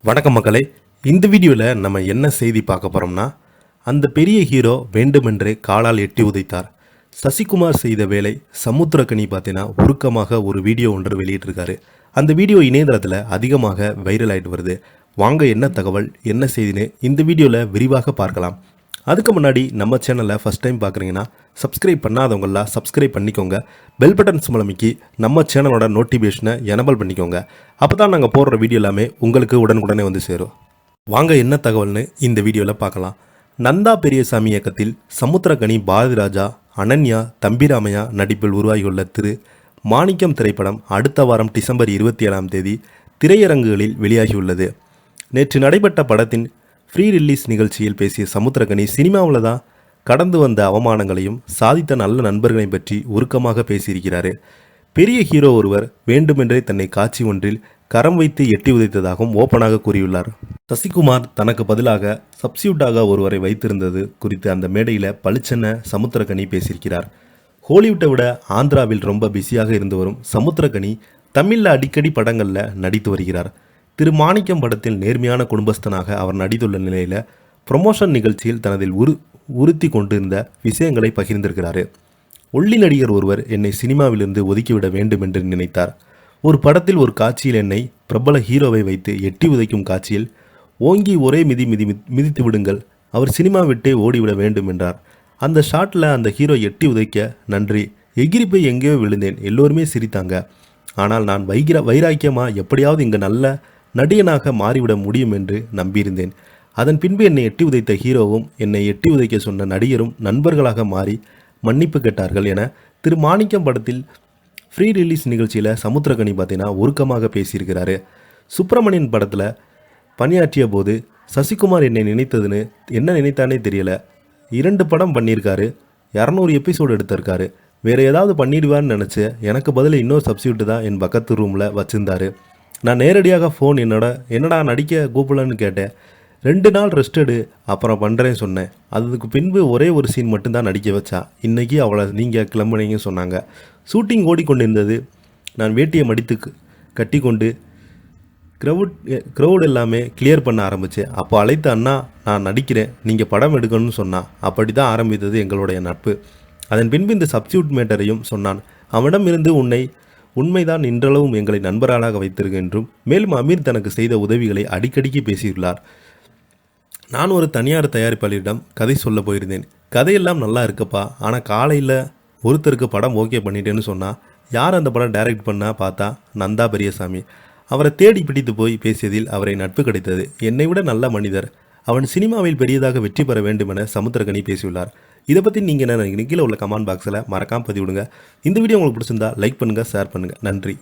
வணக்கம் மக்களே. இந்த வீடியோவில் நம்ம என்ன செய்தி பார்க்க போகிறோம்னா, அந்த பெரிய ஹீரோ வேண்டுமென்றே காலால் எட்டி உதைத்தார். சசிகுமார் செய்த வேலை சமுத்திரக்கனி பார்த்தீங்கன்னா உருக்கமாக ஒரு வீடியோ ஒன்று வெளியிட்டிருக்காரு. அந்த வீடியோ இணையதளத்தில் அதிகமாக வைரல் ஆகிட்டு வருது. வாங்க என்ன தகவல் என்ன செய்தின்னு இந்த வீடியோவில் விரிவாக பார்க்கலாம். அதுக்கு முன்னாடி நம்ம சேனலை ஃபஸ்ட் டைம் பார்க்குறீங்கன்னா சப்ஸ்கிரைப் பண்ணாதவங்களாம் சப்ஸ்கிரைப் பண்ணிக்கோங்க. பெல் பட்டன்ஸ் மூலமிக்கி நம்ம சேனலோட நோட்டிஃபிகேஷனை எனபிள் பண்ணிக்கோங்க. அப்போ தான் நாங்கள் போடுற வீடியோ எல்லாமே உங்களுக்கு உடனுக்குடனே வந்து சேரும். வாங்க என்ன தகவல்னு இந்த வீடியோவில் பார்க்கலாம். நந்தா பெரியசாமி இயக்கத்தில் சமுத்திரக்கனி, பாரதிராஜா, அனன்யா, தம்பிராமையா நடிப்பில் உருவாகியுள்ள திரு மாணிக்கம் திரைப்படம் அடுத்த வாரம் டிசம்பர் 27ஆம் தேதி திரையரங்குகளில் வெளியாகியுள்ளது. நேற்று நடைபெற்ற படத்தின் ஃப்ரீ ரிலீஸ் நிகழ்ச்சியில் பேசிய சமுத்திரக்கனி, சினிமாவில் தான் கடந்து வந்த அவமானங்களையும் சாதித்த நல்ல நண்பர்களையும் பற்றி உருக்கமாக பேசியிருக்கிறாரு. பெரிய ஹீரோ ஒருவர் வேண்டுமென்றே தன்னை காட்சி ஒன்றில் கரம் வைத்து எட்டி உதைத்ததாகவும் ஓப்பனாக கூறியுள்ளார். சசிகுமார் தனக்கு பதிலாக சப்ஸ்டியூட்டாக ஒருவரை வைத்திருந்தது குறித்து அந்த மேடையில் பளிச்சென சமுத்திரக்கனி பேசியிருக்கிறார். ஹாலிவுட்டை விட ஆந்திராவில் ரொம்ப பிஸியாக இருந்து வரும் சமுத்திரக்கனி தமிழில் அடிக்கடி படங்களில் நடித்து வருகிறார். திரு மாணிக்கம் படத்தில் நேர்மையான குடும்பஸ்தனாக அவர் நடித்துள்ள நிலையில் ப்ரொமோஷன் நிகழ்ச்சியில் தனதில் உறுத்தி கொண்டிருந்த விஷயங்களை பகிர்ந்திருக்கிறார். ஒல்லி நடிகர் ஒருவர் என்னை சினிமாவிலிருந்து ஒதுக்கிவிட வேண்டும் என்று நினைத்தார். ஒரு படத்தில் ஒரு காட்சியில் என்னை பிரபல ஹீரோவை வைத்து எட்டி உதைக்கும் காட்சியில் ஓங்கி ஒரே மிதித்து விடுங்கள், அவர் சினிமா விட்டே ஓடிவிட வேண்டும் என்றார். அந்த ஷாட்டில் அந்த ஹீரோ எட்டி உதைக்க நன்றி, எகிரி போய் எங்கேயோ விழுந்தேன், எல்லோருமே சிரித்தாங்க. ஆனால் நான் வைராக்கியமாக எப்படியாவது இங்கே நல்ல நடிகனாக மாறிவிட முடியும் என்று நம்பியிருந்தேன். அதன் பின்பு என்னை எட்டி உதைத்த ஹீரோவும் என்னை எட்டி உதைக்க சொன்ன நடிகரும் நண்பர்களாக மாறி மன்னிப்பு கேட்டார்கள் என திரு மாணிக்கம் படத்தில் ஃப்ரீ ரிலீஸ் நிகழ்ச்சியில் சமுத்திரக்கனி பார்த்தீங்கன்னா உருக்கமாக பேசியிருக்கிறாரு. சுப்பிரமணியன் படத்தில் பணியாற்றிய போது சசிகுமார் என்னை நினைத்ததுன்னு என்ன நினைத்தானே தெரியல. 2 படம் பண்ணியிருக்காரு, 200 எபிசோடு எடுத்திருக்காரு. வேறு ஏதாவது பண்ணிடுவான்னு நினச்சி எனக்கு பதில் இன்னொரு சப்ஸ்டியூட்டு தான் என் பக்கத்து ரூமில் வச்சுருந்தாரு. நான் நேரடியாக ஃபோன் என்னடா நடிக்க கூப்பிடலன்னு கேட்டேன். 2 நாள் ரெஸ்ட் எடு, அப்புறம் பண்ணுறேன்னு சொன்னேன். அதுக்கு பின்பு ஒரே ஒரு சீன் மட்டும்தான் நடிக்க வச்சா. இன்றைக்கி அவளை நீங்கள் கிளம்புனீங்க சொன்னாங்க. ஷூட்டிங் ஓடிக்கொண்டிருந்தது. நான் வேட்டியை மடித்து கட்டி கொண்டு க்ரௌட் எல்லாமே கிளியர் பண்ண ஆரம்பித்தேன். அப்போ அழைத்த அண்ணா, நான் நடிக்கிறேன், நீங்கள் படம் எடுக்கணும்னு சொன்னான். அப்படி தான் ஆரம்பித்தது எங்களுடைய நட்பு. அதன் பின்பு இந்த சப்ஸ்டியூட் மேட்டரையும் சொன்னான். அவனிடமிருந்து உண்மைதான் இன்றளவும் எங்களை நண்பர்களாக வைத்திருக்கின்றோம். மேலும் அமீர் தனக்கு செய்த உதவிகளை அடிக்கடிக்கு பேசியுள்ளார். நான் ஒரு தனியார் தயாரிப்பாளரிடம் கதை சொல்ல போயிருந்தேன். கதையெல்லாம் நல்லா இருக்குப்பா, ஆனால் காலையில் ஒருத்தருக்கு படம் ஓகே பண்ணிட்டேன்னு சொன்னால் யார் அந்த படம் டைரக்ட் பண்ணால் பார்த்தா நந்தா பெரியசாமி. அவரை தேடி பிடித்து போய் பேசியதில் அவரை நட்பு கிடைத்தது. என்னை விட நல்ல மனிதர். அவன் சினிமாவில் பெரியதாக வெற்றி பெற வேண்டும் என சமுத்திரக்கனி பேசியுள்ளார். இதை பற்றி நீங்கள் என்ன நினைக்கிறீங்க? கீழே உள்ள கமெண்ட் பாக்ஸில் மறக்காமல் பதிவிடுங்க. இந்த வீடியோ உங்களுக்கு பிடிச்சிருந்தா லைக் பண்ணுங்கள், ஷேர் பண்ணுங்கள். நன்றி.